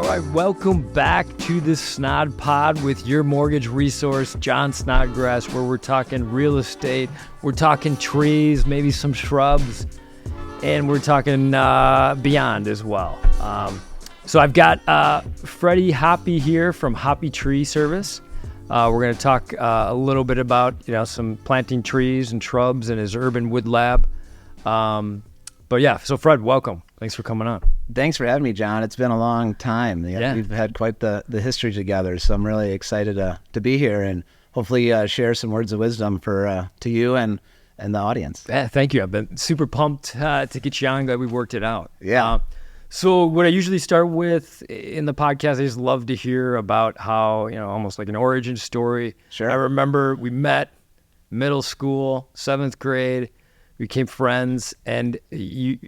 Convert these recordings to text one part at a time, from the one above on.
right, welcome back to the Snod Pod with your mortgage resource, John Snodgrass, where we're talking real estate, we're talking trees, maybe some shrubs, and we're talking beyond as well. So I've got Freddie Hoppe here from Hoppe Tree Service. We're going to talk a little bit about some planting trees and shrubs in his urban wood lab. But yeah, so Fred, welcome. Thanks for coming on. Thanks for having me, John. It's been a long time. Yeah. We've had quite the history together, so I'm really excited to be here and hopefully share some words of wisdom to you and the audience. Yeah, thank you. I've been super pumped to get you on. Glad we worked it out. Yeah. So what I usually start with in the podcast, I just love to hear about how, almost like an origin story. Sure. I remember we met middle school, 7th grade. We became friends, and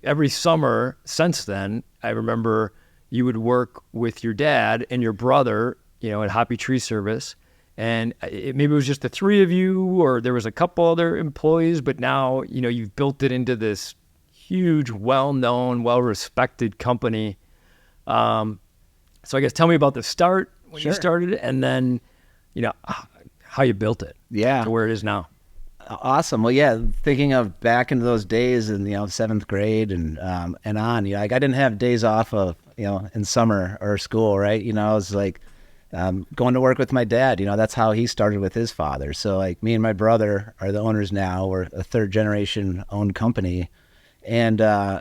every summer since then, I remember you would work with your dad and your brother, at Hoppe Tree Service, and maybe it was just the three of you, or there was a couple other employees, but now, you've built it into this huge, well-known, well-respected company. So I guess tell me about the start, when Sure. you started, and then, how you built it to where it is now. Awesome. Well, yeah, thinking of back into those days in 7th grade and on, like I didn't have days off of in summer or school, right? I was like going to work with my dad. That's how he started with his father. So like me and my brother are the owners now. We're a 3rd generation owned company, and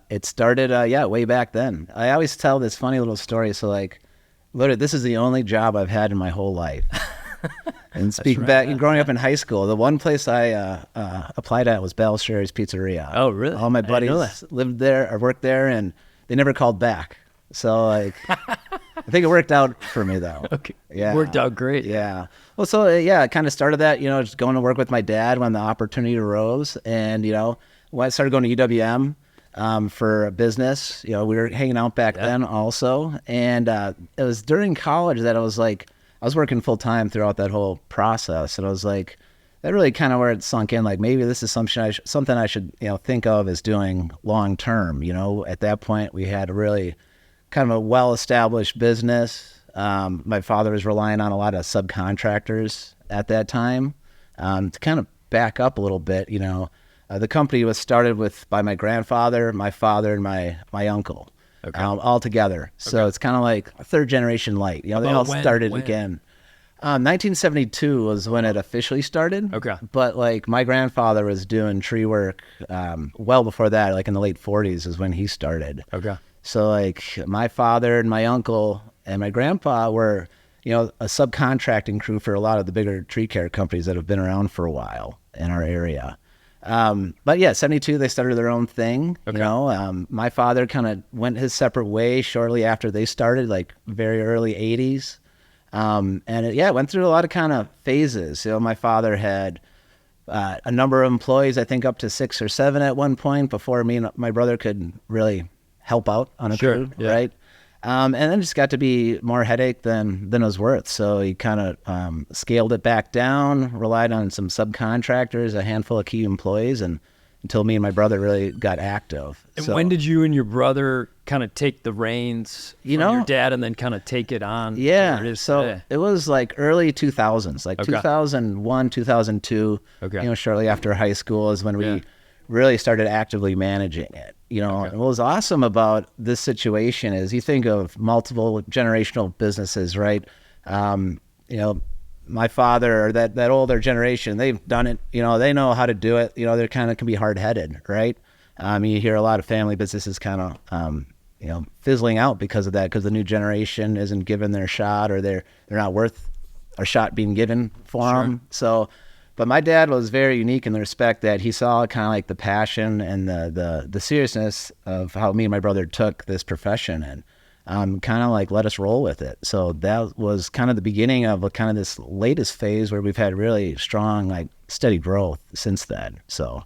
it started way back then. I always tell this funny little story. So like, literally, this is the only job I've had in my whole life. And speaking back, growing up in high school, the one place I applied at was Bell Sherry's Pizzeria. Oh, really? All my buddies lived there or worked there, and they never called back. So, like, I think it worked out for me, though. Okay. Yeah. Worked out great. Yeah. Well, so, I kind of started that, just going to work with my dad when the opportunity arose. And, when I started going to UWM for business, we were hanging out back then also. And it was during college that I was like, I was working full time throughout that whole process, and I was like, that really kind of where it sunk in. Like maybe this is something I should think of as doing long term. At that point we had a really kind of a well established business. My father was relying on a lot of subcontractors at that time. To kind of back up a little bit, the company was started by my grandfather, my father, and my uncle. Okay. All together. So it's kind of like a 3rd generation light. They all started again. 1972 was when it officially started. Okay. But like my grandfather was doing tree work well before that, like in the late 40s is when he started. Okay. So like my father and my uncle and my grandpa were, a subcontracting crew for a lot of the bigger tree care companies that have been around for a while in our area. But yeah, 72, they started their own thing. Okay. My father kind of went his separate way shortly after they started, like very early 80s. And it went through a lot of kind of phases. My father had a number of employees, I think up to 6 or 7 at one point before me and my brother could really help out on a crew, right? And then it just got to be more headache than it was worth. So he kind of scaled it back down, relied on some subcontractors, a handful of key employees, and until me and my brother really got active. And when did you and your brother kind of take the reins from your dad and then kind of take it on? Yeah, today? It was like early 2000s, like 2001, 2002, shortly after high school is when we really started actively managing it. And what was awesome about this situation is you think of multiple generational businesses, right? My father, or that older generation, they've done it, they know how to do it. They're kind of can be hard-headed, right? You hear a lot of family businesses kind of, fizzling out because of that, because the new generation isn't given their shot, or they're not worth a shot being given for them. So, but my dad was very unique in the respect that he saw kind of like the passion and the seriousness of how me and my brother took this profession, and kind of like let us roll with it. So that was kind of the beginning of kind of this latest phase where we've had really strong, like steady growth since then. So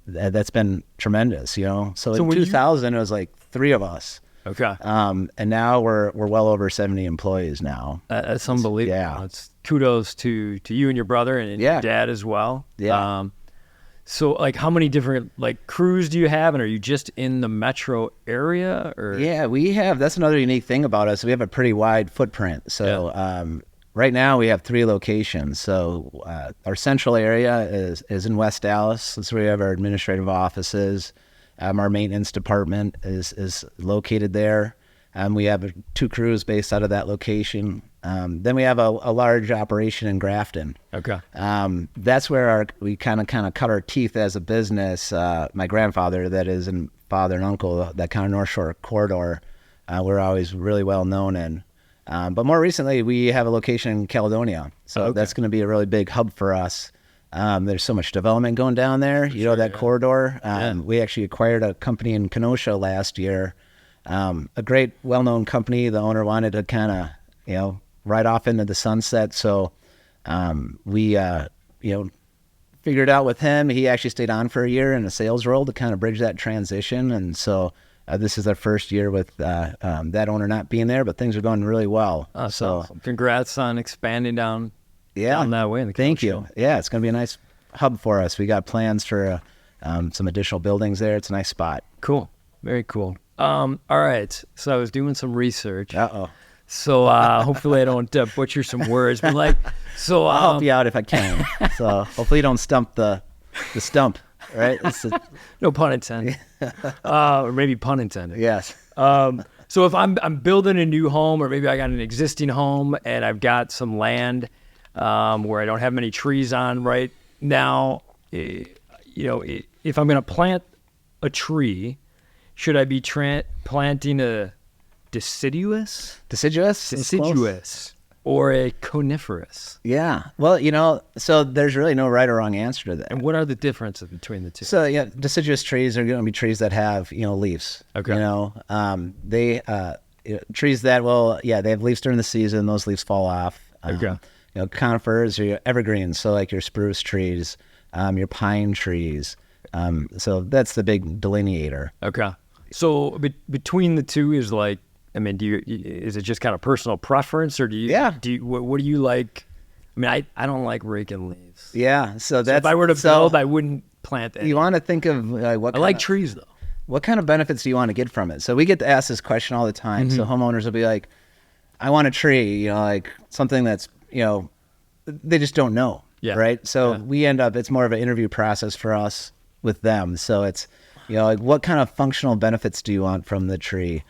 that's been tremendous, So in 2000, it was like 3 of us. Okay. And now we're well over 70 employees now. That's unbelievable. Yeah. It's kudos to you and your brother and your dad as well. Yeah. So like how many different like crews do you have, and are you just in the metro area or? Yeah, that's another unique thing about us. We have a pretty wide footprint. So right now we have 3 locations. So our central area is in West Dallas. That's where we have our administrative offices. Our maintenance department is located there. We have 2 crews based out of that location. Then we have a large operation in Grafton. Okay. That's where we kind of cut our teeth as a business. My grandfather, that is, and father and uncle, that kind of North Shore corridor, we're always really well known in. But more recently, we have a location in Caledonia. So that's going to be a really big hub for us. There's so much development going down there, that corridor. We actually acquired a company in Kenosha last year. A great, well-known company. The owner wanted to kind of, ride off into the sunset. So we, figured out with him. He actually stayed on for a year in a sales role to kind of bridge that transition. And so this is our first year with that owner not being there, but things are going really well. So congrats on expanding down that way. Thank you. Yeah, it's going to be a nice hub for us. We got plans for some additional buildings there. It's a nice spot. Cool. Very cool. All right. So I was doing some research. Uh-oh. So hopefully I don't butcher some words, but I'll help you out if I can. So hopefully you don't stump the stump, right? No pun intended. Or maybe pun intended. Yes. So if I'm building a new home, or maybe I got an existing home and I've got some land where I don't have many trees on right now, if I'm going to plant a tree, should I be planting a deciduous or a coniferous? Yeah. Well, so there's really no right or wrong answer to that. And what are the differences between the two? So deciduous trees are going to be trees that have leaves. Okay. They trees that they have leaves during the season. Those leaves fall off. Okay. Conifers are your evergreens, so like your spruce trees, your pine trees. So that's the big delineator. Okay. So between the two is is it just kind of personal preference, or what do you like? I mean, I don't like raking leaves. Yeah. So if I were to build, I wouldn't plant any. You want to think of what I like trees though. What kind of benefits do you want to get from it? So we get to ask this question all the time. Mm-hmm. So homeowners will be like, I want a tree, like something that's, they just don't know. Yeah. Right. So we end up, it's more of an interview process for us with them. So it's, what kind of functional benefits do you want from the tree?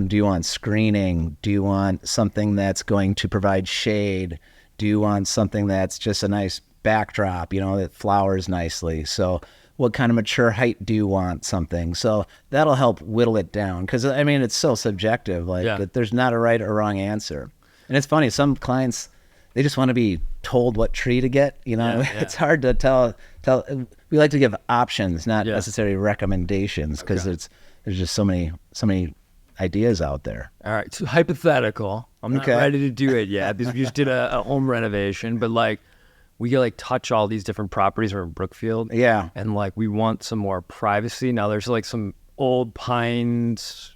Do you want screening? Do you want something that's going to provide shade? Do you want something that's just a nice backdrop, that flowers nicely? So what kind of mature height do you want something? So that'll help whittle it down. Because, it's so subjective. That there's not a right or wrong answer. And it's funny, some clients, they just want to be told what tree to get. It's hard to tell. We like to give options, not necessarily recommendations, because there's just so many ideas out there. All right, so hypothetical. I'm not ready to do it yet because we just did a home renovation, but we could touch all these different properties. We're in Brookfield. Yeah. And we want some more privacy. Now there's some old pines,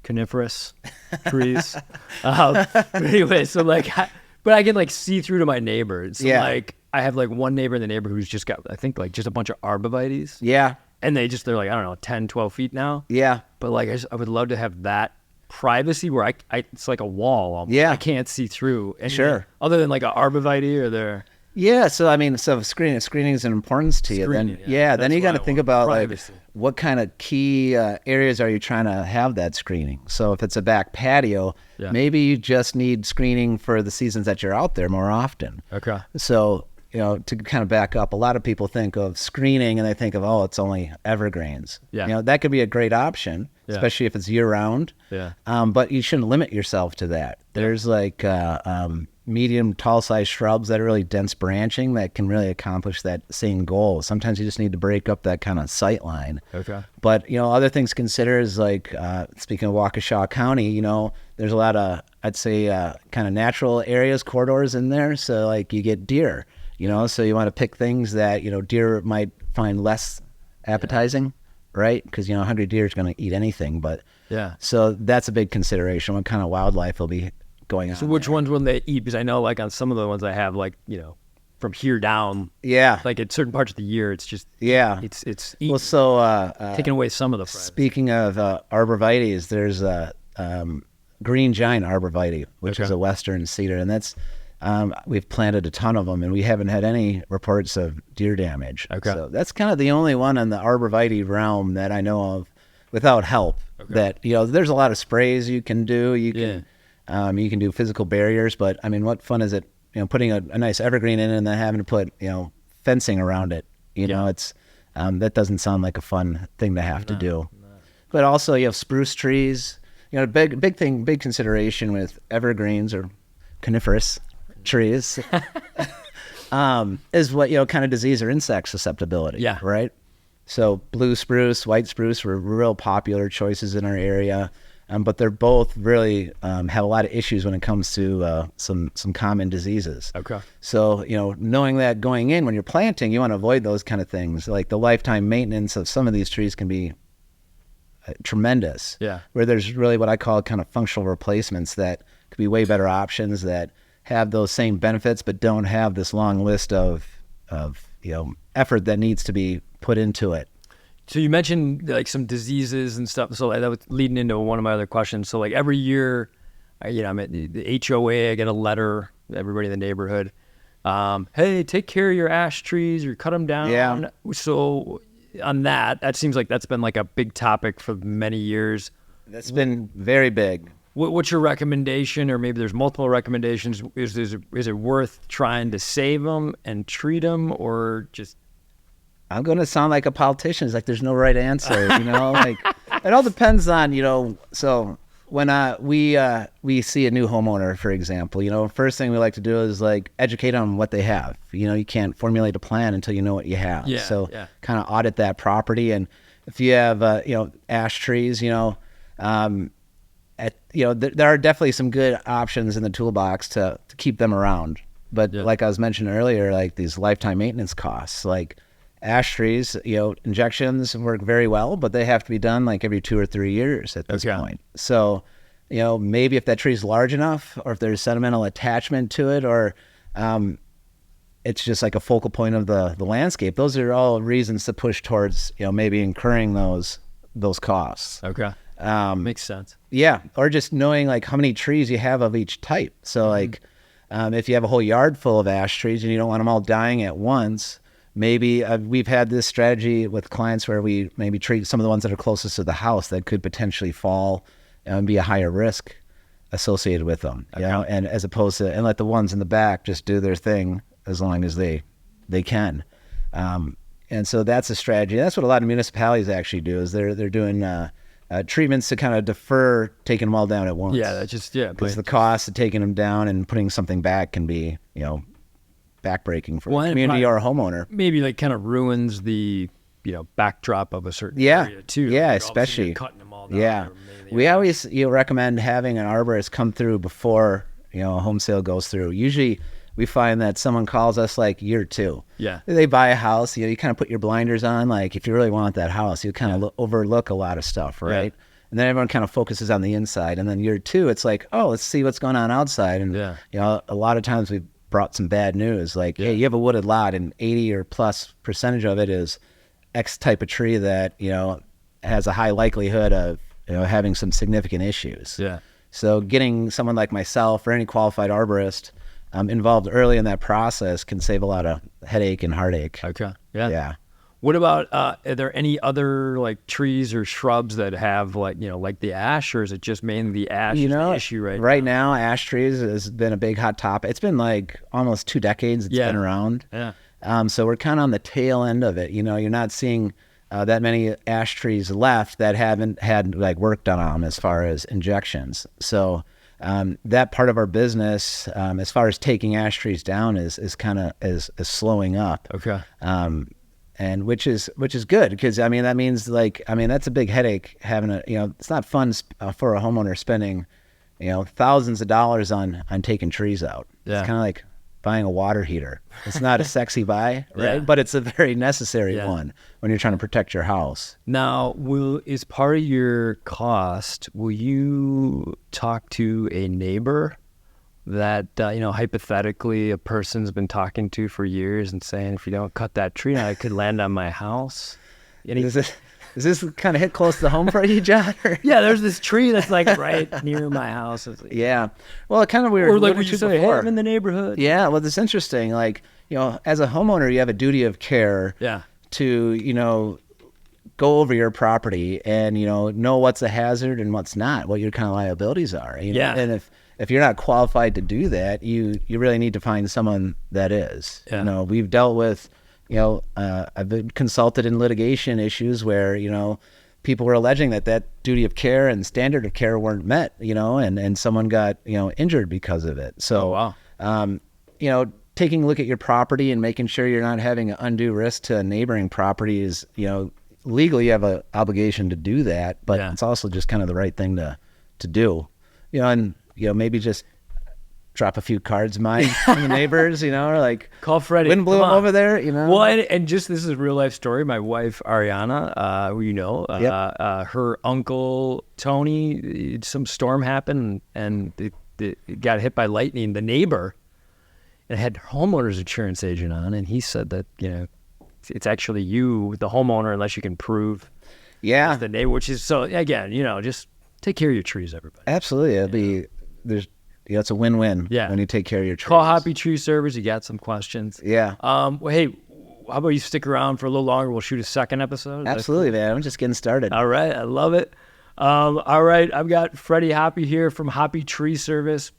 coniferous trees. Anyway, so but I can see through to my neighbors. So I have one neighbor in the neighborhood who's just got, I think just a bunch of arborvitaes. Yeah. And they're I don't know, 10, 12 feet now. Yeah. But I would love to have that privacy where it's like a wall almost. Yeah. I can't see through. Sure. Other than an arborvitae or their. Yeah. So screening is an importance to you. Then you got to think about privacy. What kind of key areas are you trying to have that screening? So if it's a back patio, maybe you just need screening for the seasons that you're out there more often. Okay. So, to kind of back up, a lot of people think of screening and they think of, it's only evergreens. Yeah. That could be a great option, especially if it's year round. Yeah. But you shouldn't limit yourself to that. There's medium tall size shrubs that are really dense branching that can really accomplish that same goal. Sometimes you just need to break up that kind of sight line. Okay. But, other things to consider is speaking of Waukesha County, there's a lot of, I'd say, kind of natural areas, corridors in there. So you get deer. So you want to pick things that, deer might find less appetizing, right? Because, hungry deer is going to eat anything. But so that's a big consideration. What kind of wildlife will be going on? So which ones will they eat? Because I know on some of the ones I have, from here down. Yeah. Like at certain parts of the year, it's just it's eating, Well, so taking away some of the fries. speaking of arborvitaes, there's a green giant arborvitae, which is a western cedar, and that's we've planted a ton of them, and we haven't had any reports of deer damage. So that's kind of the only one in the arborvitae realm that I know of without help. That there's a lot of sprays you can do. You can do physical barriers, but I mean, what fun is it? Putting a nice evergreen in and then having to put fencing around it. It's that doesn't sound like a fun thing to have to do. But also you have spruce trees. Big consideration with evergreens or coniferous trees is what kind of disease or insect susceptibility. Yeah. Right. So blue spruce, white spruce were real popular choices in our area. But they're both really have a lot of issues when it comes to some common diseases. So, knowing that going in when you're planting, you want to avoid those kind of things. Like the lifetime maintenance of some of these trees can be tremendous. Where there's really what I call kind of functional replacements that could be way better options that have those same benefits but don't have this long list of effort that needs to be put into it. So you mentioned like some diseases and stuff. So that was leading into one of my other questions. So like every year, I'm at the HOA, I get a letter, everybody in the neighborhood. Hey, take care of your ash trees or cut them down. Yeah. So on that seems like that's been like a big topic for many years. That's been very big. What's your recommendation, or maybe there's multiple recommendations? Is it worth trying to save them and treat them, or just... I'm going to sound like a politician. It's like there's no right answer, like it all depends on, so when we see a new homeowner, for example, first thing we like to do is like educate on what they have. You can't formulate a plan until you know what you have. Kind of audit that property. And if you have, ash trees, there are definitely some good options in the toolbox to keep them around. But like I was mentioning earlier, like these lifetime maintenance costs, like ash trees, injections work very well, but they have to be done like every 2 or 3 years at this point. So, maybe if that tree is large enough, or if there's sentimental attachment to it, or it's just like a focal point of the landscape, those are all reasons to push towards, maybe incurring those costs. Makes sense. Yeah. Or just knowing like how many trees you have of each type. So like if you have a whole yard full of ash trees and you don't want them all dying at once, maybe we've had this strategy with clients where we maybe treat some of the ones that are closest to the house that could potentially fall and be a higher risk associated with them, and as opposed to, and let the ones in the back just do their thing as long as they can. And so that's a strategy. That's what a lot of municipalities actually do, is they're doing treatments to kind of defer taking them all down at once. Because the cost of taking them down and putting something back can be, backbreaking for a community or a homeowner. Maybe like kind of ruins the backdrop of a certain area too. Yeah, like especially cutting them all down. Yeah, we always recommend having an arborist come through before a home sale goes through. Usually we find that someone calls us like year 2. They buy a house. You kind of put your blinders on. Like if you really want that house, you kind of overlook a lot of stuff, right? And then everyone kind of focuses on the inside. And then year 2, it's like, oh, let's see what's going on outside. And a lot of times we've brought some bad news, like, hey, you have a wooded lot and 80 or plus percentage of it is X type of tree that, has a high likelihood of, having some significant issues. So getting someone like myself or any qualified arborist involved early in that process can save a lot of headache and heartache. What about, are there any other like trees or shrubs that have like the ash, or is it just mainly the ash the issue right now? Ash trees has been a big hot topic. It's been like almost 2 decades it's been around. So we're kind of on the tail end of it. You're not seeing that many ash trees left that haven't had like work done on them as far as injections. So that part of our business, as far as taking ash trees down, is kind of is slowing up. And which is good, because that means that's a big headache having it's not fun for a homeowner spending thousands of dollars on taking trees out. It's kind of like buying a water heater. It's not a sexy buy, right? But it's a very necessary one when you're trying to protect your house. Now, is part of your cost, will you talk to a neighbor that, hypothetically a person's been talking to for years and saying, if you don't cut that tree down, it could land on my house. Is this kind of hit close to home for you, John? Yeah, there's this tree that's like right near my house. It's like, Yeah. Well, kind of weird. or like what you say, hey, I'm in the neighborhood. Yeah. Well, it's interesting. Like, as a homeowner, you have a duty of care to, go over your property and, know what's a hazard and what's not, what your kind of liabilities are. Yeah. And if you're not qualified to do that, you really need to find someone that is. Yeah. We've dealt with, I've been consulted in litigation issues where, people were alleging that duty of care and standard of care weren't met, and someone got, injured because of it. So, taking a look at your property and making sure you're not having an undue risk to a neighboring property is, legally you have an obligation to do that, but it's also just kind of the right thing to do, and, maybe just drop a few cards of mine from the neighbors, or like call Freddie. Wind blew him over there, Well, and just this is a real life story. My wife Ariana, who her uncle Tony, some storm happened and it got hit by lightning. The neighbor, and had homeowner's insurance agent on, and he said that it's actually you, the homeowner, unless you can prove the neighbor. Which is so again, just take care of your trees, everybody. Absolutely, it's a win-win when you take care of your trees. Call Hoppe Tree Service. You got some questions. Yeah. Well, hey, how about you stick around for a little longer? We'll shoot a second episode. Absolutely, man. I'm just getting started. All right. I love it. All right. I've got Freddie Hoppe here from Hoppe Tree Service.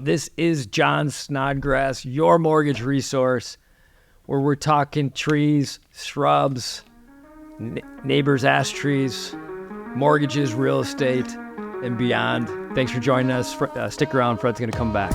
This is John Snodgrass, your mortgage resource, where we're talking trees, shrubs, neighbors' ash trees, mortgages, real estate, and beyond. Thanks for joining us. Stick around. Fred's going to come back.